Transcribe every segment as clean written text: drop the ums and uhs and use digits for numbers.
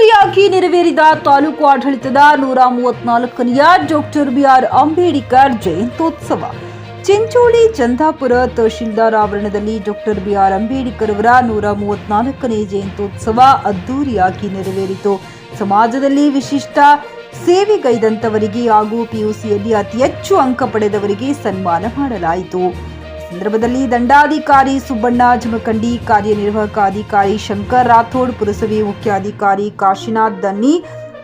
ಅದ್ದೂರಿಯಾಗಿ ನೆರವೇರಿದ ತಾಲೂಕು ಆಡಳಿತದ 134ನೆಯ doctor B R Ambedkar ಜಯಂತ್ಯೋತ್ಸವ. Chincholi Chandapura tahsildar ಆವರಣದಲ್ಲಿ ಡಾಕ್ಟರ್ ಬಿಆರ್ ಅಂಬೇಡ್ಕರ್ ಅವರ 134ನೇ ಜಯಂತ್ಯೋತ್ಸವ ಅದ್ದೂರಿಯಾಗಿ ನೆರವೇರಿತು. ಸಮಾಜದಲ್ಲಿ ವಿಶಿಷ್ಟ ಸೇವೆಗೈದಂತವರಿಗೆ ಹಾಗೂ ಪಿಯುಸಿಯಲ್ಲಿ ಅತಿ ಹೆಚ್ಚು ಅಂಕ ಪಡೆದವರಿಗೆ ಸನ್ಮಾನ ಮಾಡಲಾಯಿತು. ಸಂದರ್ಭದಲ್ಲಿ ದಂಡಾಧಿಕಾರಿ ಸುಬ್ಬಣ್ಣ ಜಮಖಂಡಿ, ಕಾರ್ಯನಿರ್ವಾಹಕ ಅಧಿಕಾರಿ ಶಂಕರ್ ರಾಥೋಡ್, ಪುರಸಭೆ ಮುಖ್ಯಾಧಿಕಾರಿ ಕಾಶಿನಾಥ್ ದನ್ನಿ,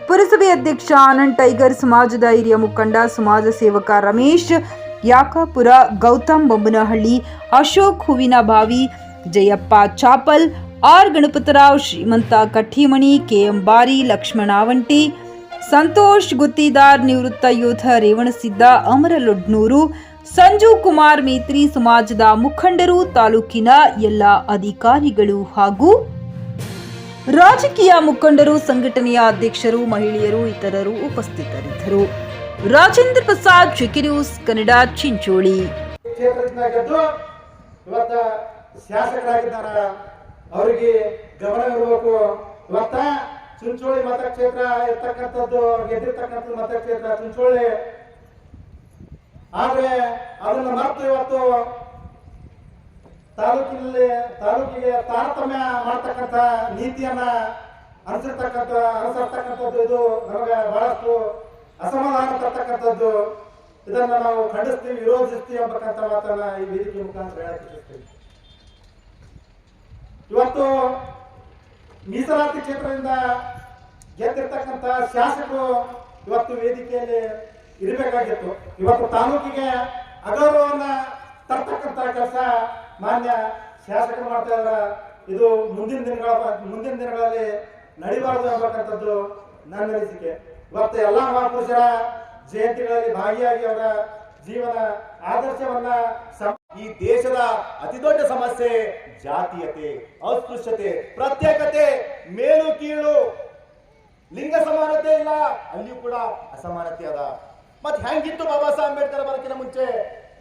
ಪುರಸಭೆ ಅಧ್ಯಕ್ಷ ಆನಂದ್ ಟೈಗರ್, ಸಮಾಜದ ಹಿರಿಯ ಮುಖಂಡ ಸಮಾಜ ಸೇವಕ ರಮೇಶ್ ಯಾಕಾಪುರ, ಗೌತಮ್ ಬೊಮ್ಮನಹಳ್ಳಿ, ಅಶೋಕ್ ಹೂವಿನಬಾವಿ, ಜಯಪ್ಪ ಚಾಪಲ್, ಆರ್ ಗಣಪತರಾವ್, ಶ್ರೀಮಂತ ಕಠಿಮಣಿ, ಕೆಎಂ ಬಾರಿ, ಲಕ್ಷ್ಮಣ ಆವಂಟಿ, ಸಂತೋಷ್ ಗುತ್ತಿದಾರ್, ನಿವೃತ್ತ ಯೋಧ ರೇವಣಸಿದ್ದ, ಅಮರಲೊಡ್ನೂರು, ಸಂಜು ಕುಮಾರ್ ಮೇತ್ರಿ, ಸಮಾಜದ ಮುಖಂಡರು, ತಾಲೂಕಿನ ಎಲ್ಲ ಅಧಿಕಾರಿಗಳು ಹಾಗೂ ರಾಜಕೀಯ ಮುಖಂಡರು, ಸಂಘಟನೆಯ ಅಧ್ಯಕ್ಷರು, ಮಹಿಳೆಯರು ಇತರರು ಉಪಸ್ಥಿತರಿದ್ದರು. Rajendra Prasad, GK news Kannada, Chincholi. ಶಾಸಕರಾಗಿದ್ದಾರೆ, ಅವರಿಗೆ ಗಮನ ಇರಬೇಕು. ಇವತ್ತ ಚಿಂಚೋಳಿ ಮತಕ್ಷೇತ್ರ ಇರ್ತಕ್ಕಂಥದ್ದು, ಗೆದ್ದಿರ್ತಕ್ಕಂಥದ್ದು ಮತಕ್ಷೇತ್ರ ಚಿಂಚೋಳಿ. ಆದ್ರೆ ಅದನ್ನ ಮತ್ತು ಇವತ್ತು ತಾಲೂಕಿಗೆ ತಾರತಮ್ಯ ಮಾಡತಕ್ಕಂಥ ನೀತಿಯನ್ನ ಅನುಸರಿಸ್ತಕ್ಕಂಥದ್ದು ಇದು ನಮಗೆ ಬಹಳಷ್ಟು ಅಸಮಾಧಾನ ತರ್ತಕ್ಕಂಥದ್ದು. ಇದನ್ನ ನಾವು ಖಂಡಿಸ್ತೀವಿ, ವಿರೋಧಿಸ್ತೀವಿ ಎಂಬಕ್ಕಂಥ ಮಾತನ್ನ ಈ ವೇದಿಕೆ ಮುಖಾಂತರ ಹೇಳಕ್ಕೆ. ಇವತ್ತು ಮೀಸಲಾತಿ ಕ್ಷೇತ್ರದಿಂದ ಗೆದ್ದಿರ್ತಕ್ಕಂಥ ಶಾಸಕರು ಇವತ್ತು ವೇದಿಕೆಯಲ್ಲಿ ಇರಬೇಕಾಗಿತ್ತು. ಇವತ್ತು ತಾಲೂಕಿಗೆ ಅಗೌರವನ್ನ ತರ್ತಕ್ಕಂಥ ಕೆಲಸ ಮಾನ್ಯ ಶಾಸಕರು ಮಾಡ್ತಾ ಇದ್ದಾರೆ. ಇದು ಮುಂದಿನ ದಿನಗಳಲ್ಲಿ ನಡಿಬಾರದು ಎಂಬಕ್ಕಂಥದ್ದು ನನ್ನ ಅನಿಸಿಕೆ. ಇವತ್ತು ಎಲ್ಲಾ ಮಹಾಪುರುಷರ ಜಯಂತಿಗಳಲ್ಲಿ ಭಾಗಿಯಾಗಿ ಅವರ ಜೀವನ ಆದರ್ಶವನ್ನ ಈ ದೇಶದ ಅತಿ ದೊಡ್ಡ ಸಮಸ್ಯೆ ಜಾತೀಯತೆ, ಅಸ್ಪೃಶ್ಯತೆ, ಪ್ರತ್ಯೇಕತೆ, ಮೇಲು ಕೀಳು, ಲಿಂಗ ಸಮಾನತೆ ಇಲ್ಲ, ಅಲ್ಲಿಯೂ ಕೂಡ ಅಸಮಾನತೆ ಅದ. ಮತ್ತೆ ಹೆಂಗಿತ್ತು ಬಾಬಾ ಸಾಹೇಬ್ ಅಂಬೇಡ್ಕರ್ ಬರಕಿನ ಮುಂಚೆ,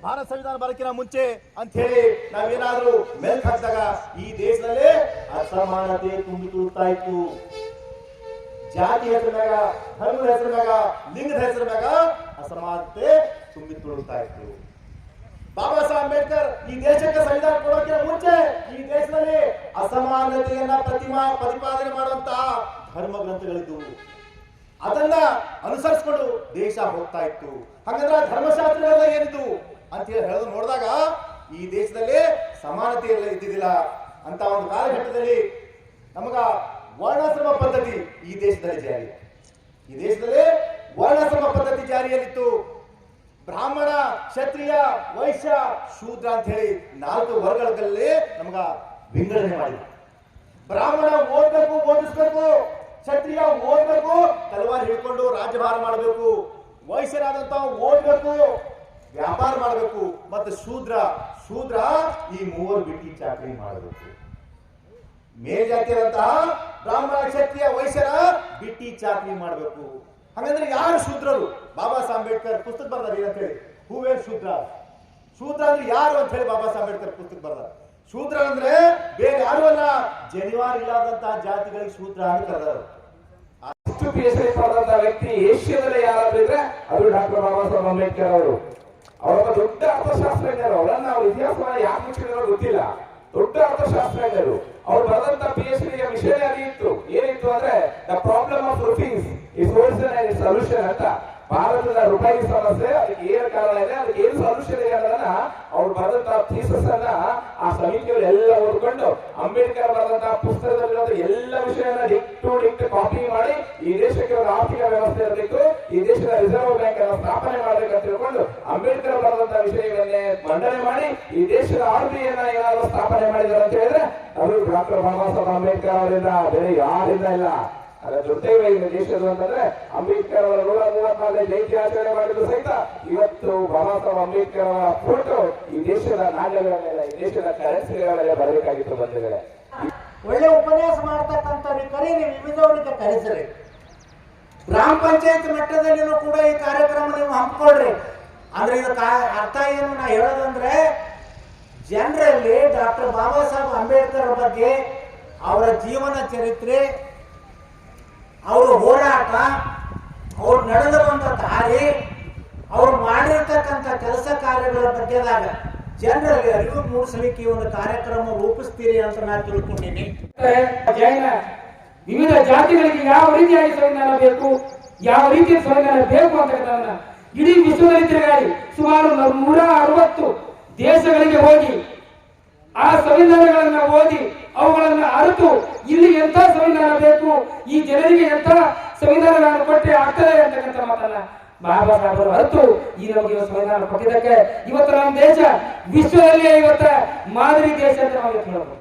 ಭಾರತ ಸಂವಿಧಾನ ಬರಕಿನ ಮುಂಚೆ ಅಂತ ಹೇಳಿ ನಾವೇನಾದ್ರೂ ಮೆಲ್ಕ್ ಹಾಕಿದಾಗ ಈ ದೇಶದಲ್ಲಿ ಅಸಮಾನತೆ ತುಂಬಿ ತುಳುತ್ತಾ ಇತ್ತು. ಜಾತಿ ಹೆಸರ ಮ್ಯಾಗ, ಧರ್ಮದ ಹೆಸರ ಮ್ಯಾಗ, ಲಿಂಗದ ಹೆಸರ ಮ್ಯಾಗ ಅಸಮಾನತೆ ತುಂಬಿ ತುಳುತ್ತಾ ಇತ್ತು. ಬಾಬಾ ಸಾಹೇಬ್ ಅಂಬೇಡ್ಕರ್ ಈ ದೇಶಕ್ಕೆ ಸಂವಿಧಾನ ಕೊಡೋಕ್ಕಿಂತ ಮುಂಚೆ ಈ ದೇಶದಲ್ಲಿ ಅಸಮಾನತೆಯನ್ನ ಪ್ರತಿಪಾದನೆ ಮಾಡುವಂತಹ ಧರ್ಮ ಗ್ರಂಥಗಳಿದ್ದವು. ಅದನ್ನ ಅನುಸರಿಸಿಕೊಂಡು ದೇಶ ಹೋಗ್ತಾ ಇತ್ತು. ಹಾಗಾದ್ರೆ ಧರ್ಮಶಾಸ್ತ್ರಗಳೆಲ್ಲ ಏನಿದ್ದು ಅಂತ ಹೇಳಿ ನೋಡಿದಾಗ ಈ ದೇಶದಲ್ಲಿ ಸಮಾನತೆ ಎಲ್ಲ ಇದ್ದಿದ್ದಿಲ್ಲ. ಅಂತ ಒಂದು ಕಾಲಘಟ್ಟದಲ್ಲಿ ನಮಗ ವರ್ಣಾಶ್ರಮ ಪದ್ಧತಿ ಈ ದೇಶದಲ್ಲಿ ವರ್ಣಾಶ್ರಮ ಪದ್ಧತಿ ಜಾರಿಯಲ್ಲಿತ್ತು. ಬ್ರಾಹ್ಮಣ, ಕ್ಷತ್ರಿಯ, ವೈಶ್ಯ, ಶೂದ್ರ ಅಂತ ಹೇಳಿ 4 ವರ್ಗಗಳಲ್ಲಿ ನಮಗ ವಿಂಗಡಣೆ ಮಾಡಿದ್ರು. ಬ್ರಾಹ್ಮಣ ಓದ್ಬೇಕು, ಬೋಧಿಸ್ಬೇಕು, ಕ್ಷತ್ರಿಯ ಓದ್ಬೇಕು, ತಲವಾರು ಹಿಡ್ಕೊಂಡು ರಾಜ್ಯಭಾರ ಮಾಡಬೇಕು, ವೈಶ್ಯರಾದಂತ ಓದ್ಬೇಕು, ವ್ಯಾಪಾರ ಮಾಡಬೇಕು, ಮತ್ತೆ ಶೂದ್ರ ಈ 3 ಬಿಟ್ಟಿ ಚಾಕರಿ ಮಾಡಬೇಕು. ಮೇಲ್ಜಾತಿಯರಂತಹ ಬ್ರಾಹ್ಮಣ, ಕ್ಷತ್ರಿಯ, ವೈಶ್ಯರ ಬಿಟ್ಟಿ ಚಾಕರಿ ಮಾಡಬೇಕು. ಹಾಗಂದ್ರೆ ಯಾರು ಶೂದ್ರರು? ಬಾಬಾ ಸಾಹೇಬ್ ಅಂಬೇಡ್ಕರ್ ಪುಸ್ತಕ ಬರ್ದಾರ ಅಂತ ಹೇಳಿ, ಹೂವೇ ಶೂದ್ರ ಅಂದ್ರೆ ಯಾರು ಅಂತ ಹೇಳಿ ಬಾಬಾ ಸಾಹೇಬ್ ಅಂಬೇಡ್ಕರ್ ಪುಸ್ತಕ ಬರ್ದಾರ. ಶೂದ್ರ ಅಂದ್ರೆ ಬೇರೆ ಯಾರು ಅಲ್ಲ, ಜನಿವಾರ ಇಲ್ಲದಂತಹ ಜಾತಿಗಳಿಗೆ ಶೂದ್ರ ಅಂತ ಕರೆದರು. ಅಷ್ಟು PhD ಪಡೆದಂತಹ ವ್ಯಕ್ತಿ ಏಷ್ಯಾದಲ್ಲೇ ಯಾರಾದ್ರೂ ಇದ್ರೆ ಅದು ಡಾಕ್ಟರ್ ಬಾಬಾ ಸಾಹೇಬ್ ಅಂಬೇಡ್ಕರ್ ಅವರು. ಅವರೊಬ್ಬ ದೊಡ್ಡ ಅರ್ಥಶಾಸ್ತ್ರಜ್ಞರು. ಅವರನ್ನ ಅವ್ರ ಇತಿಹಾಸವನ್ನ ಯಾಕೆ ಮುಚ್ಚಿರೋ ಗೊತ್ತಿಲ್ಲ. ದೊಡ್ಡ ಅರ್ಥಶಾಸ್ತ್ರಜ್ಞರು. ಅವ್ರು ಬರೆದಂತ PhD ವಿಷಯ ಇತ್ತು. ಏನಿತ್ತು ಅಂದ್ರೆ the problem of rupees is origin and solution ಅಂತ. ಭಾರತದ ರೂಪಾಯಿ ಸಮಸ್ಯೆ, ಅದಕ್ಕೆ ಏನು ಕಾರಣ ಇದೆ, ಅದಕ್ಕೆ ಏನು ಸೊಲ್ಯೂಷನ್ ಇದೆ ಅನ್ನೋದನ್ನ ಅವ್ರು ಬರೆದಂತಹ ಥೀಸಸ್ ಅನ್ನ ಆ ಸಮಿತಿಯವರು ಎಲ್ಲ ಓದ್ಕೊಂಡು ಅಂಬೇಡ್ಕರ್ ಬರೆದಂತಹ ಪುಸ್ತಕದಲ್ಲಿರೋ ಎಲ್ಲ ವಿಷಯನ ಡಿಕ್ಟ್ ಕಾಪಿ ಮಾಡಿ ಈ ದೇಶಕ್ಕೆ ಒಂದು ಆರ್ಥಿಕ ವ್ಯವಸ್ಥೆ ಇರಬೇಕು, ಈ ದೇಶದ ರಿಸರ್ವ್ ಬ್ಯಾಂಕ್ ಅನ್ನು ಸ್ಥಾಪನೆ ಮಾಡಬೇಕು ಅಂತ ತಿಳ್ಕೊಂಡು ಅಂಬೇಡ್ಕರ್ ಬರೆದಂತಹ ವಿಷಯಗಳನ್ನೇ ಮಂಡನೆ ಮಾಡಿ ಈ ದೇಶದ RBI ಏನಾದ್ರು ಸ್ಥಾಪನೆ ಮಾಡಿದ್ದಾರೆ ಅಂತ ಹೇಳಿದ್ರೆ ಅವರು ಡಾಕ್ಟರ್ ಬಾಬಾ ಸಾಹೇಬ್ ಅಂಬೇಡ್ಕರ್ ಅವರಿಂದ, ಬೇರೆ ಯಾರಿಂದ ಇಲ್ಲ. ಅದರ ಜೊತೆಗೆ ಈ ದೇಶದ ಅಂತಂದ್ರೆ ಅಂಬೇಡ್ಕರ್ ಅವರ 134ನೇ ಜಯಂತಿ ಆಚರಣೆ ಮಾಡಿದ್ರು ಸಹಿತ ಇವತ್ತು ಬಾಬಾ ಸಾಹೇಬ್ ಅಂಬೇಡ್ಕರ್ ಅವರ ಫೋಟೋ ಈ ದೇಶದ ನಾಣ್ಯಗಳ ಮೇಲೆ, ಈ ದೇಶದ ಕರೆನ್ಸಿಗಳ ಮೇಲೆ ಬರಬೇಕಾಗಿತ್ತು. ಬಂಧುಗಳೇ, ಒಳ್ಳೆ ಉಪನ್ಯಾಸ ಮಾಡ್ತಕ್ಕಂಥವ್ರಿಗೆ ಕರೀರಿ, ವಿವಿಧವರಿಗೆ ಕರೆಸಿರಿ. ಗ್ರಾಮ ಪಂಚಾಯತ್ ಮಟ್ಟದಲ್ಲಿನೂ ಕೂಡ ಈ ಕಾರ್ಯಕ್ರಮ ನೀವು ಹಮ್ಮಿಕೊಳ್ರಿ. ಅಂದ್ರೆ ಇದಕ್ಕೆ ಅರ್ಥ ಏನು ನಾ ಹೇಳೋದಂದ್ರೆ, ಜನರಲ್ಲಿ ಡಾಕ್ಟರ್ ಬಾಬಾ ಸಾಹೇಬ್ ಅಂಬೇಡ್ಕರ್ ಬಗ್ಗೆ, ಅವರ ಜೀವನ ಚರಿತ್ರೆ, ಅವರು ಹೋರಾಟ, ಅವ್ರು ನಡೆದು ಬಂದ ದಾರಿ, ಅವ್ರು ಮಾಡಿರ್ತಕ್ಕಂಥ ಕೆಲಸ ಕಾರ್ಯಗಳ ಬಗ್ಗೆದಾಗ ಜನರಲ್ಲಿ ಅರಿವು ಮೂಡಿಸಲಿಕ್ಕೆ ಈ ಒಂದು ಕಾರ್ಯಕ್ರಮ ರೂಪಿಸ್ತೀರಿ ಅಂತ ನಾನು ತಿಳ್ಕೊಂಡಿನಿ. ಜೈನ ವಿವಿಧ ಜಾತಿಗಳಿಗೆ ಯಾವ ರೀತಿಯಾಗಿ ಸಂವಿಧಾನ ಬೇಕು, ಯಾವ ರೀತಿಯ ಸಂವಿಧಾನ ಬೇಕು ಅಂತಕ್ಕಂಥದ್ದನ್ನ ಇಡೀ ವಿಶ್ವದಲ್ಲಿ ತಿರುಗಾಡಿ ಸುಮಾರು 160 ದೇಶಗಳಿಗೆ ಹೋಗಿ ಆ ಸಂವಿಧಾನಗಳನ್ನ ಓದಿ ಅವುಗಳನ್ನ ಅರಿತು ಇಲ್ಲಿ ಎಂಥ ಸಂವಿಧಾನ ಬೇಕು, ಈ ಜನರಿಗೆ ಎಂಥ ಸಂವಿಧಾನಗಳನ್ನು ಕೊಟ್ಟರೆ ಆಗ್ತದೆ ಅಂತಕ್ಕಂಥ ಮಾತನ್ನ ಬಾಬಾ ಸಾಹೇಬರು ಅರಿತು ಈ ನಮಗೆ ಸಂವಿಧಾನ ಕೊಟ್ಟಿದ್ದಕ್ಕೆ ಇವತ್ತು ನಮ್ಮ ದೇಶ ವಿಶ್ವದಲ್ಲಿಯೇ ಇವತ್ತ ಮಾದರಿ ದೇಶ ಅಂತ ನಾವು ಹೇಳಬಹುದು.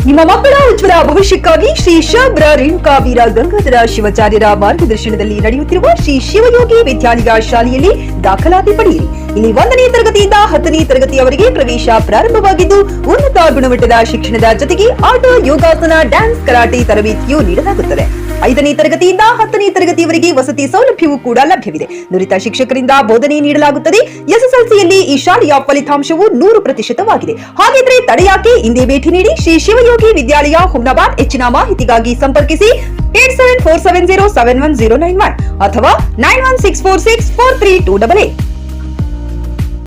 ನಿಮ್ಮ ಮಕ್ಕಳ ಉಜ್ವಲ ಭವಿಷ್ಯಕ್ಕಾಗಿ ಶ್ರೀ ಶಾಬ್ರ ರೇಣುಕಾ ವೀರ ಗಂಗಾಧರ ಶಿವಾಚಾರ್ಯರ ಮಾರ್ಗದರ್ಶನದಲ್ಲಿ ನಡೆಯುತ್ತಿರುವ ಶ್ರೀ ಶಿವಯೋಗಿ ವಿದ್ಯಾಲಯ ಶಾಲೆಯಲ್ಲಿ ದಾಖಲಾತಿ ಪಡೆಯಿರಿ. ಇಲ್ಲಿ 1ನೇ ತರಗತಿಯಿಂದ 10ನೇ ತರಗತಿಯವರೆಗೆ ಪ್ರವೇಶ ಪ್ರಾರಂಭವಾಗಿದ್ದು ಉನ್ನತ ಗುಣಮಟ್ಟದ ಶಿಕ್ಷಣದ ಜೊತೆಗೆ ಆಟ, ಯೋಗಾಸನ, ಡ್ಯಾನ್ಸ್, ಕರಾಟೆ ತರಬೇತಿಯೂ ನೀಡಲಾಗುತ್ತದೆ. 5ನೇ ತರಗತಿಯಿಂದ 10ನೇ ತರಗತಿಯವರೆಗೆ ವಸತಿ ಸೌಲಭ್ಯವೂ ಕೂಡ ಲಭ್ಯವಿದೆ. ನುರಿತ ಶಿಕ್ಷಕರಿಂದ ಬೋಧನೆ ನೀಡಲಾಗುತ್ತದೆ. ಎಸ್ಎಸ್ಎಲ್ಸಿಯಲ್ಲಿ ಈ ಶಾಲೆಯ ಫಲಿತಾಂಶವು 100%ವಾಗಿದೆ. ಹಾಗಿದ್ರೆ ತಡೆಯಾಕೆ? ಇಂದೇ ಭೇಟಿ ನೀಡಿ ಶ್ರೀ ಶಿವಯೋಗಿ ವಿದ್ಯಾಲಯ, ಹುಮ್ನಾಬಾದ್. ಹೆಚ್ಚಿನ ಮಾಹಿತಿಗಾಗಿ ಸಂಪರ್ಕಿಸಿ 8747071091 ಅಥವಾ 9164643288.